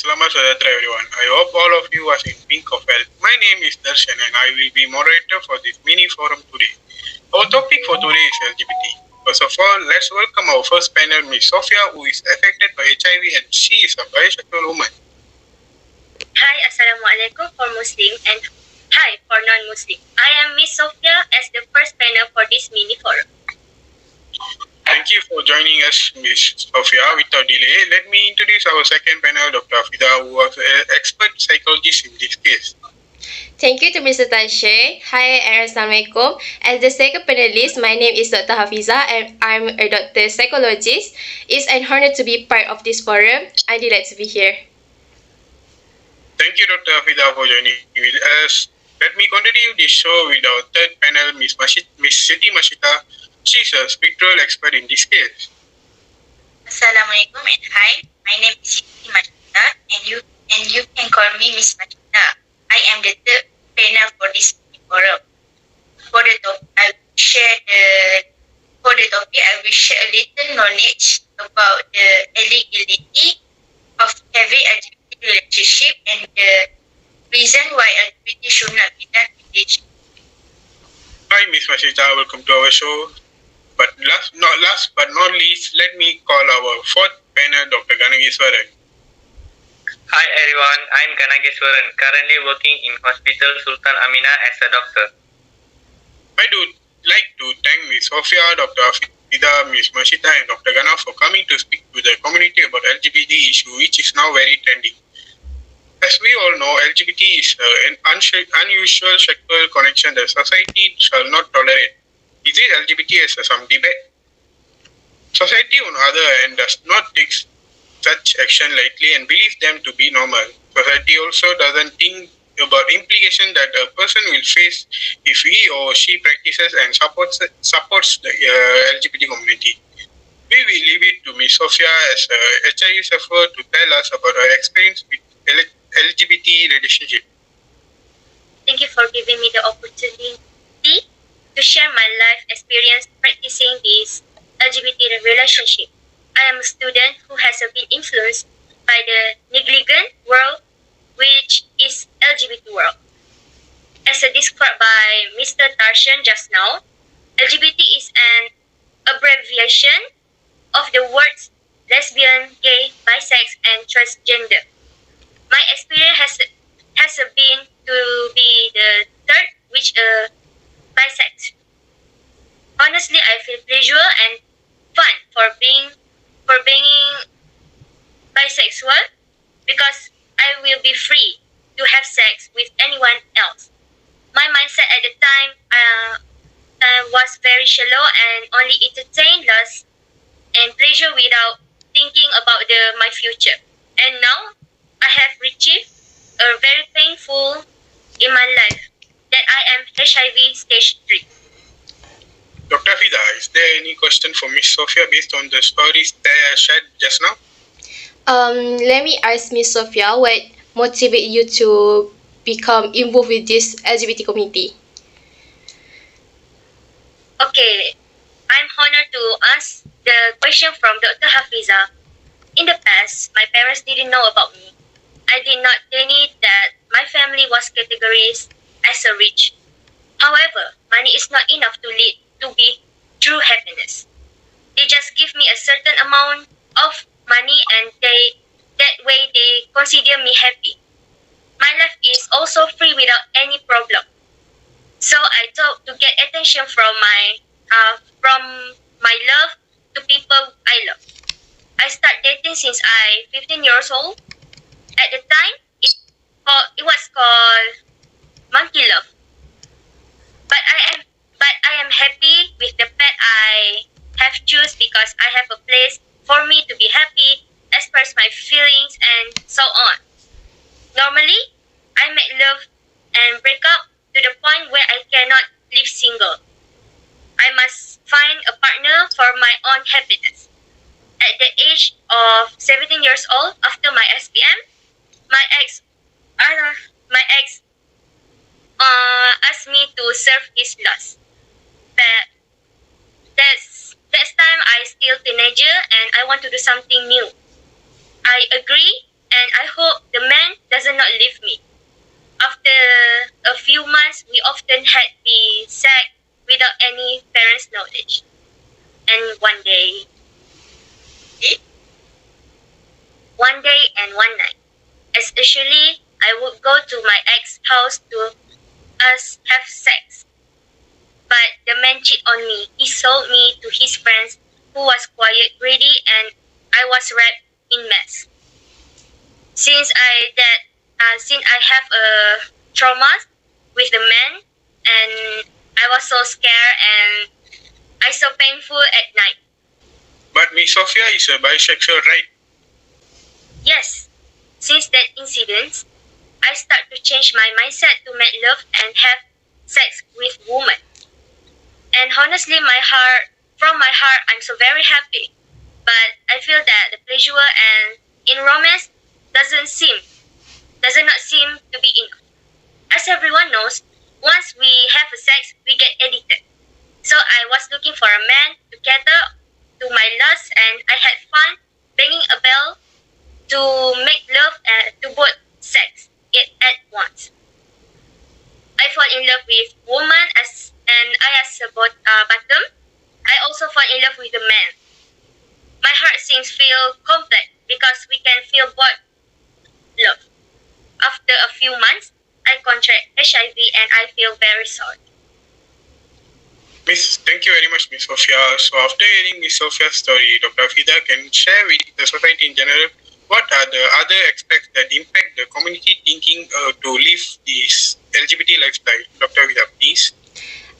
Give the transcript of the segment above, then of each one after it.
Selamat Sejahtera everyone. I hope all of you are in pink of health. My name is Darshan and I will be moderator for this mini forum today. Our topic for today is LGBT. First of all, let's welcome our first panel, Miss Sophia, who is affected by HIV and she is a bisexual woman. Hi, Assalamualaikum for Muslim and hi for non-Muslim. I am Miss Sophia as the first panel for this mini forum. Thank you for joining us, Miss Sophia. Without delay, let me introduce our second panel, Dr. Afida, who was an expert psychologist in this case. Thank you to Mr. Tanshe. Hi, Assalamualaikum. As the second panelist, my name is Dr. Hafiza and I'm a doctor psychologist. It's an honor to be part of this forum. I'm delighted to be here. Thank you, Dr. Afida, for joining with us. Let me continue this show with our third panel, Miss Siti Mashita. She's a spiritual expert in this case. Assalamualaikum and hi. My name is Siti Mashita and you can call me Miss Mashita. I am the third panel for this forum. For the topic, I will share a little knowledge about the legality of having a LGBT relationship and the reason why LGBT should not be done in this. Hi, Miss Mashita. Welcome to our show. But last but not least, let me call our fourth panel, Dr. Ganageswaran. Hi everyone, I'm Ganageswaran, currently working in Hospital Sultan Aminah as a doctor. I would like to thank Miss Sophia, Dr. Afida, Miss Mashita and Dr. Gana for coming to speak to the community about LGBT issue, which is now very trending. As we all know, LGBT is an unusual sexual connection that society shall not tolerate. Is it LGBT as some debate? Society, on the other hand, does not take such action lightly and believes them to be normal. Society also doesn't think about implication that a person will face if he or she practices and supports the LGBT community. We will leave it to Ms. Sophia as a HIV sufferer to tell us about her experience with LGBT relationship. Thank you for giving me the opportunity to share my life experience practicing this LGBT relationship. I am a student who has been influenced by the negligent world, which is LGBT world. As described by Mr. Tarshan just now, LGBT is an abbreviation of the words lesbian, gay, bisex, and transgender. My experience has been to be the third, which bisex. Honestly, I feel pleasure and fun for being bisexual because I will be free to have sex with anyone else. My mindset at the time was very shallow and only entertained lust and pleasure without thinking about my future. And now I have achieved a very painful in my life that I am HIV stage 3. Dr. Afida, is there any question for Miss Sophia based on the stories that I shared just now? Let me ask Miss Sophia, what motivated you to become involved with this LGBT community? Okay, I'm honored to ask the question from Dr. Hafiza. In the past, my parents didn't know about me. They knew that my family was categorized as a rich. However, money is not enough to lead to be true happiness. They just give me a certain amount of money and that way they consider me happy. My life is also free without any problem. So I thought to get attention from my love to people I love. I started dating since I 15 years old. At the time, it was called monkey love. But I am happy with the path I have choose because I have a place for me to be happy, express my feelings, and so on. Normally, I make love and break up to the point where I cannot live single. I must find a partner for my own happiness. At the age of 17 years old, after my SPM, my ex asked me to serve his lust. But that's time I still teenager and I want to do something new. I agree and I hope the man does not leave me. After a few months, we often had the sex without any parents' knowledge. And one day and one night, especially I would go to my ex's house to us have sex. But the man cheated on me. He sold me to his friends who was quiet, greedy, and I was wrapped in mess. Since I have a trauma with the man, and I was so scared and I so painful at night. But Miss Sophia is a bisexual, right? Yes, since that incident, I start to change my mindset to make love and have sex with women. And honestly, from my heart, I'm so very happy. But I feel that the pleasure and in romance does not seem to be enough. As everyone knows, once we have a sex, we get addicted. So I was looking for a man to cater to my lust, and I had fun ringing a bell to make love to both sex at once. I fall in love with woman and I as a bottom. I also fall in love with the man. My heart seems feel complex because we can feel both love. After a few months, I contract HIV and I feel very sorry. Thank you very much, Miss Sophia. So after hearing Miss Sophia's story, Dr. Hafida can share with the society in general what are the other aspects that impact the community thinking to live this LGBT lifestyle. Dr. Hafida, please.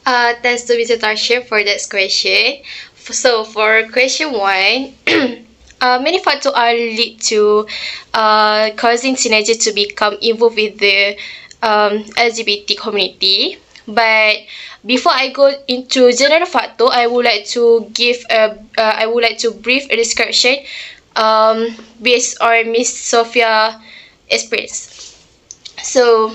Thanks to Mr. Tasha for that question. So for question 1, many factors are lead to causing teenagers to become involved with the LGBT community. But before I go into general factor, I would like to brief a description based on Miss Sophia experience. So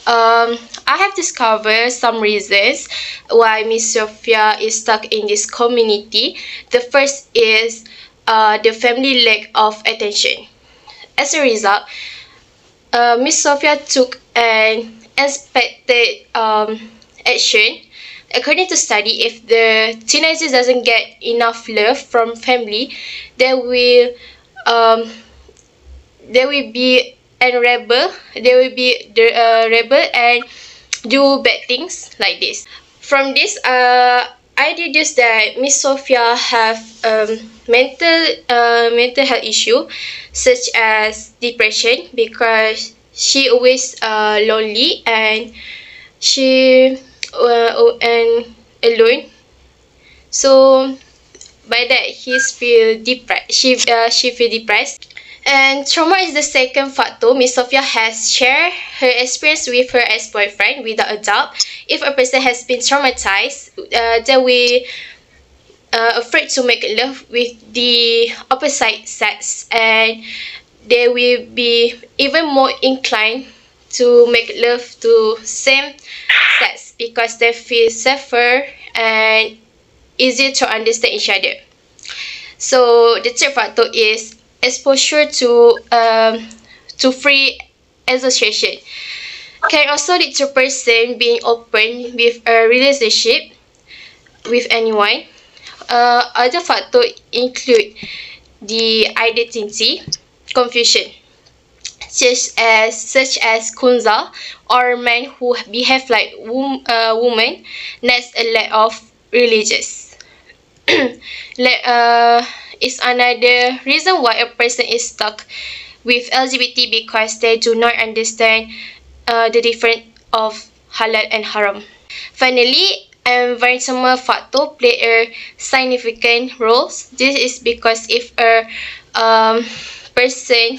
I have discovered some reasons why Miss Sophia is stuck in this community. The first is the family lack of attention. As a result, Miss Sophia took an unexpected action. According to study, if the teenager doesn't get enough love from family, they will be and rebel. They will be rebel and do bad things like this. From this, I deduced that Miss Sophia have mental health issue such as depression because she always lonely and she and alone. So by that he feel depressed. She feel depressed. And trauma is the second factor. Miss Sophia has shared her experience with her ex-boyfriend without a doubt. If a person has been traumatized, they will afraid to make love with the opposite sex, and they will be even more inclined to make love to same sex because they feel safer and easier to understand each other. So the third factor is exposure to free association can also lead to person being open with a relationship with anyone. Other factors include the identity confusion, such as kunza or men who behave like women. Next, a lack of religious. Is another reason why a person is stuck with LGBT because they do not understand the difference of halal and haram. Finally, environmental factor play a significant role. This is because if a person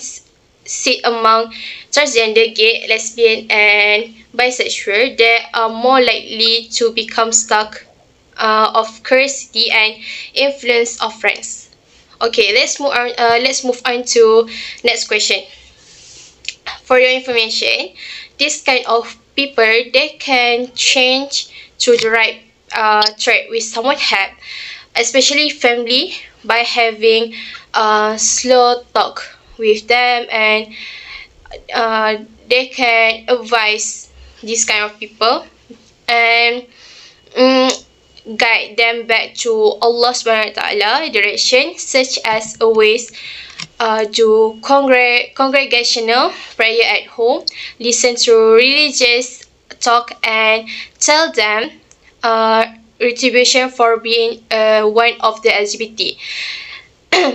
sit among transgender, gay, lesbian, and bisexual, they are more likely to become stuck of curiosity and influence of friends. Okay, let's move on to next question. For your information, this kind of people, they can change to the right track with someone especially family, by having slow talk with them, and they can advise this kind of people and guide them back to Allah Subhanahu Wa Taala direction, such as always do congregational prayer at home, listen to religious talk, and tell them retribution for being one of the LGBT.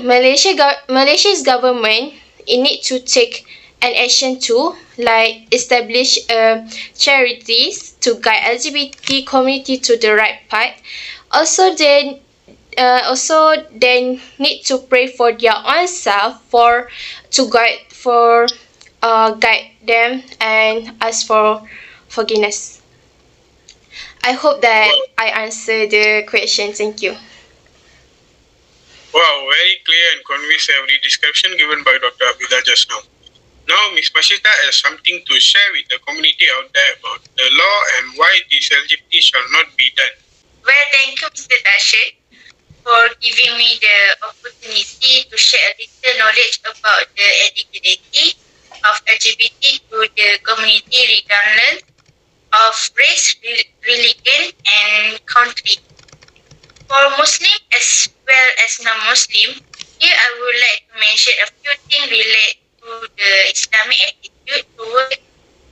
Malaysia's government need to take an action too, like establish charities to guide LGBT community to the right path. Also they need to pray for their own self for to guide them and ask for forgiveness. I hope that I answered the question. Thank you. Wow, very clear and convincing description given by Dr. Abida just now. Now, Ms. Mashita has something to share with the community out there about the law and why this LGBT shall not be done. Well, thank you, Mr. Tashir, for giving me the opportunity to share a little knowledge about the eligibility of LGBT to the community regardless of race, religion, and country. For Muslim as well as non-Muslim, here I would like to mention a few things related to the Islamic attitude toward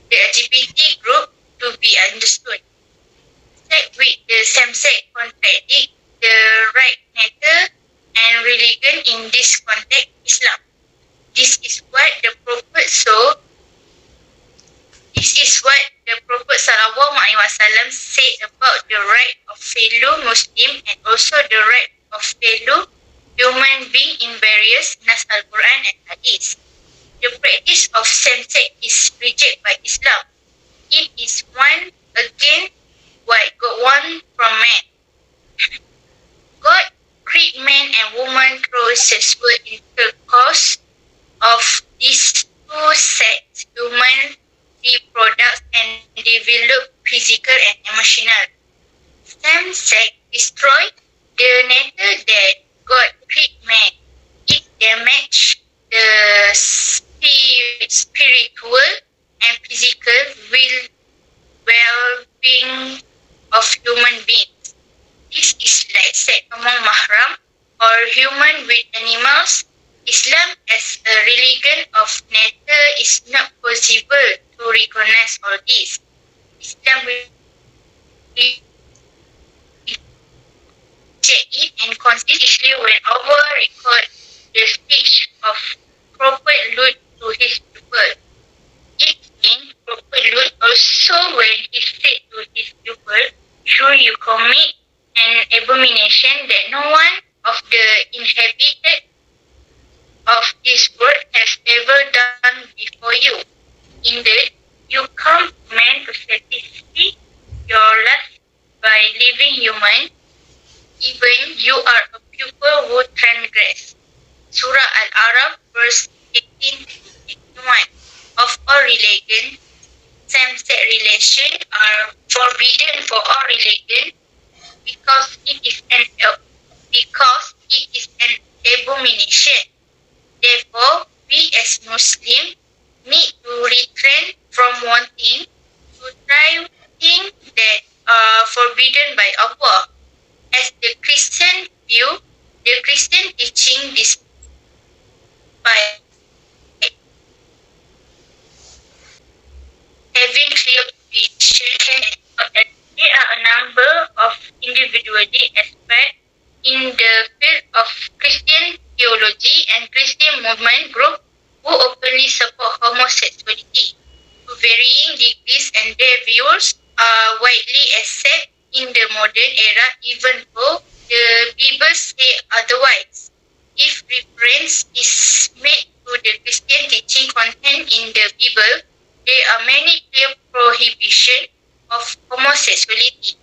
the LGBT group to be understood. With the same-sex contradict the right matter and religion in this context, Islam. This is what the Prophet Sallallahu Alaihi Wasallam said about the right of fellow Muslim and also the right of fellow human being in various Nas Al-Quran and Hadith. The practice of same-sex is rejected by Islam. It is one against what God wants from man. God created man and woman through sexual intercourse of these two sexes, human reproduce and develop physical and emotional. Same-sex destroy the nature that God created man. It damage the spiritual and physical well-being of human beings. This is like said among mahram or human with animals. Islam as a religion of nature is not possible to recognize all this. Islam will reject it and consistently when Allah record the speech of Prophet Lut to his people. It means Prophet Lut also when he said to his people, "Sure you commit an abomination that no one of the inhabited of this world has ever done before you. Indeed, you come man to satisfy your lust by living human, even you are a pupil who transgress." Surah Al-Araf, verse 18-21. Of all religion, same-sex relations are forbidden for all religion because it is an abomination. Therefore, we as Muslims need to refrain from wanting to try things that are forbidden by Allah. As the Christian view, the Christian teaching despite having clear vision, there are a number of individually aspects in the field of Christian theology and Christian movement group who openly support homosexuality to varying degrees, and their views are widely accepted in the modern era even though the Bible say otherwise. If reference is made to the Christian teaching contained in the Bible, there are many clear prohibitions of homosexuality.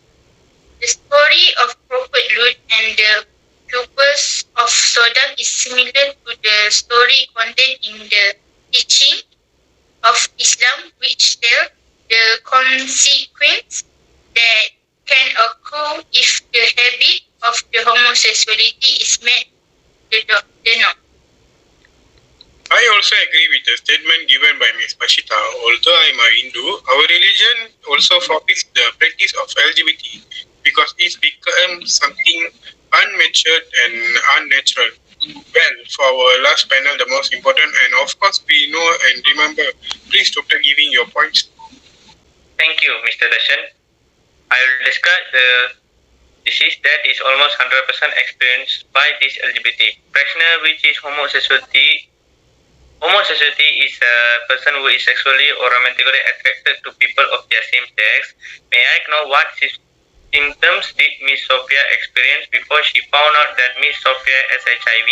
The story of Prophet Lut and the pupils of Sodom is similar to the story contained in the teaching of Islam, which tell the consequence that can occur if the habit of the homosexuality is made the norm. I also agree with the statement given by Ms. Mashita. Although I am a Hindu, our religion also forbids the practice of LGBT because it's become something unmatured and unnatural. Well, for our last panel, the most important, and of course we know and remember, please Dr. giving your points. Thank you, Mr. Darshan. I will describe the disease that is almost 100% experienced by this LGBT practitioner, which is homosexuality. Homosexuality is a person who is sexually or romantically attracted to people of their same sex. May I know what symptoms did Miss Sophia experience before she found out that Miss Sophia has HIV?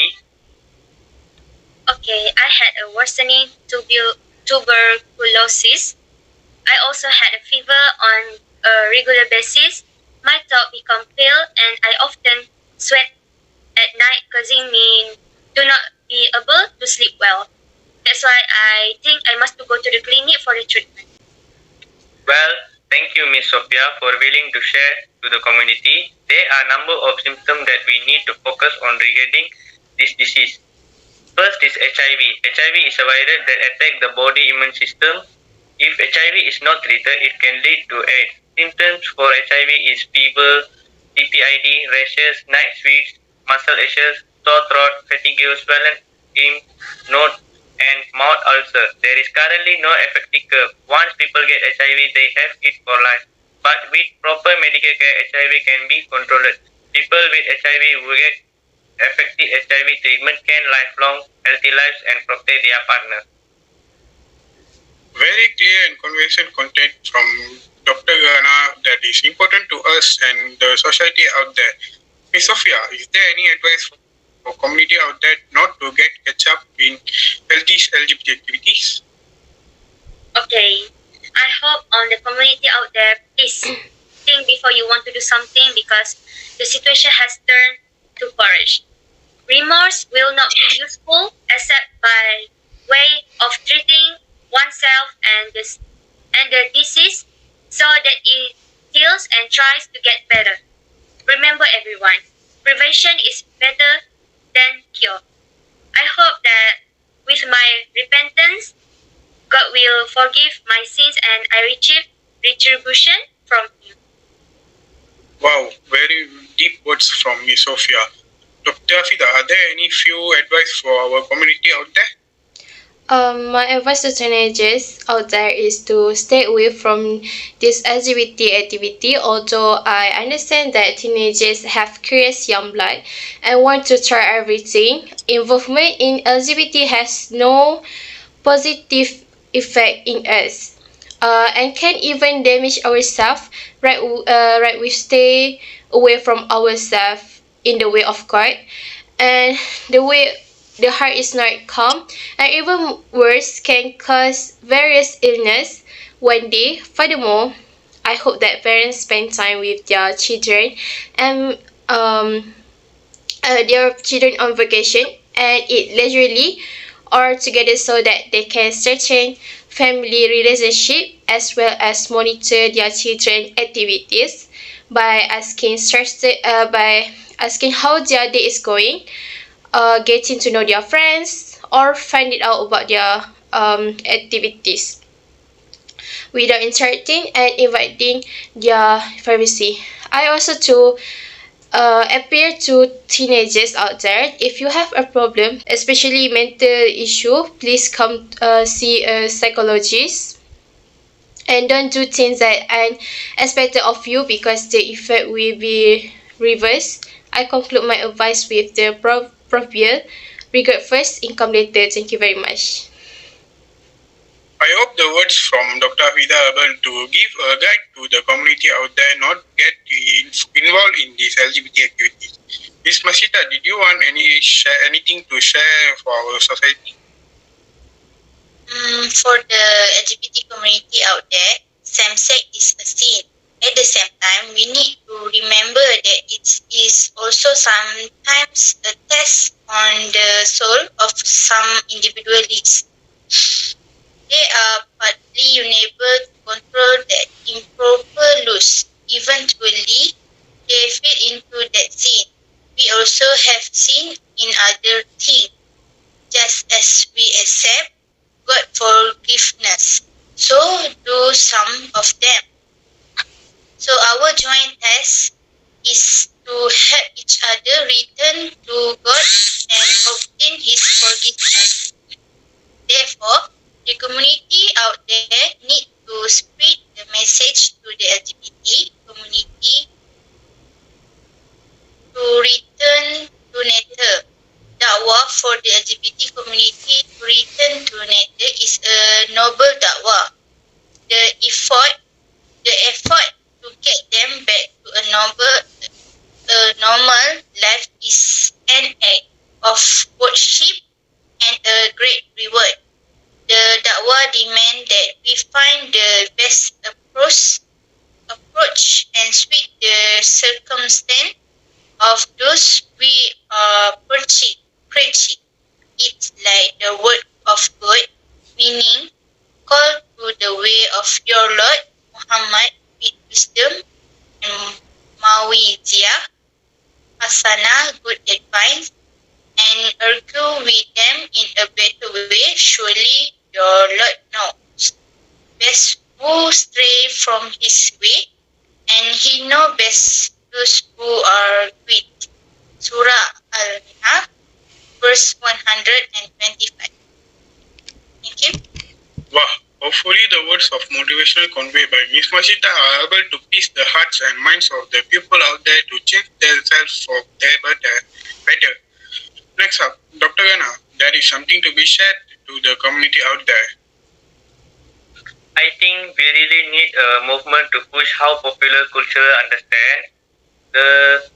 Okay, I had a worsening tuberculosis. I also had a fever on a regular basis. My throat became pale and I often sweat at night, causing me to not be able to sleep well. That's why I think I must go to the clinic for the treatment. Well, thank you, Miss Sophia, for willing to share to the community. There are a number of symptoms that we need to focus on regarding this disease. First is HIV. HIV is a virus that attacks the body immune system. If HIV is not treated, it can lead to AIDS. Symptoms for HIV is fever, DPID, rashes, night sweats, muscle aches, sore throat, fatigue, swollen skin, nose, and mouth ulcer. There is currently no effective cure. Once people get HIV, they have it for life. But with proper medical care, HIV can be controlled. People with HIV who get effective HIV treatment can lifelong healthy lives and protect their partner. Very clear and convincing content from Dr. Gana that is important to us and the society out there. Ms. Sophia, is there any advice for community out there not to get catch up in these LGBT activities? Okay, I hope on the community out there, please think before you want to do something because the situation has turned to courage. Remorse will not be useful except by way of treating oneself and the disease so that it heals and tries to get better. Remember everyone, prevention is better than cure. I hope that with my repentance, God will forgive my sins and I receive retribution from Him. Wow, very deep words from Ms. Sophia. Dr. Fida, are there any few advice for our community out there? My advice to teenagers out there is to stay away from this LGBT activity. Although I understand that teenagers have curious young blood and want to try everything, involvement in LGBT has no positive effect in us, and can even damage ourselves. Right, we stay away from ourselves in the way of God, and the heart is not calm, and even worse, can cause various illness one day. Furthermore, I hope that parents spend time with their children and their children on vacation and eat leisurely or together so that they can strengthen family relationship as well as monitor their children activities by asking how their day is going, getting to know their friends, or finding out about their activities without interrupting and inviting their privacy. I also to appeal to teenagers out there. If you have a problem, especially mental issue, please come see a psychologist. And don't do things that are expected of you because the effect will be reversed. I conclude my advice with the proverbial regret first, income later. Thank you very much. I hope the words from Dr. Fida are able to give a guide to the community out there not get involved in these LGBT activities. Ms. Mashita, did you want anything to share for our society? For the LGBT community out there, same-sex is a sin. At the same time, we need to remember that it is also sometimes a test on the soul of some individuals. They are partly unable to control that improper lust. Eventually, they fit into that sin. We also have sin in other things, just as we accept accept God forgiveness. So do some of them. So our joint task is to help each other return to God and obtain His forgiveness. Therefore, the community out there need to spread the message to the LGBT community to return to nature. Dakwah for the LGBT community to return to nature is a noble dakwah. The effort to get them back to a normal life is an act of worship and a great reward. The dakwah demand that we find the best approach and suit the circumstance of those we are preaching. It's like the word of God, meaning call to the way of your Lord Muhammad with wisdom and mawiziyah, hasanah, good advice, and argue with them in a better way. Surely your Lord knows best who stray from His way, and He knows best those who are weak. Surah Al-Nahl, verse 125. Thank you. Wow. Hopefully, the words of motivational conveyed by Ms. Mashita are able to please the hearts and minds of the people out there to change themselves for their better. Next up, Dr. Gana, there is something to be shared to the community out there. I think we really need a movement to push how popular culture understand the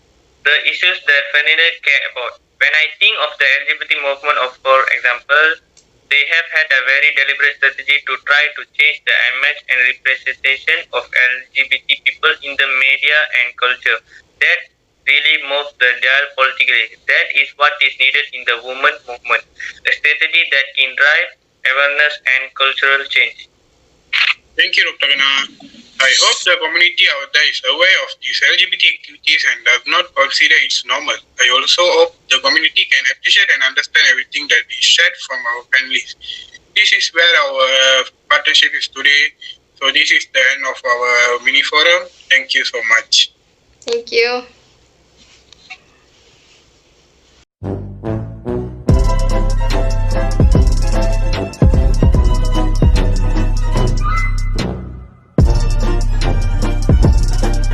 issues that feminine care about. When I think of the LGBT movement, for example, they have had a very deliberate strategy to try to change the image and representation of LGBT people in the media and culture. That really moves the dial politically. That is what is needed in the women movement, a strategy that can drive awareness and cultural change. Thank you, Dr. Gana. I hope the community out there is aware of these LGBT activities and does not consider it normal. I also hope the community can appreciate and understand everything that is shared from our panelists. This is where our partnership is today. So this is the end of our mini forum. Thank you so much. Thank you.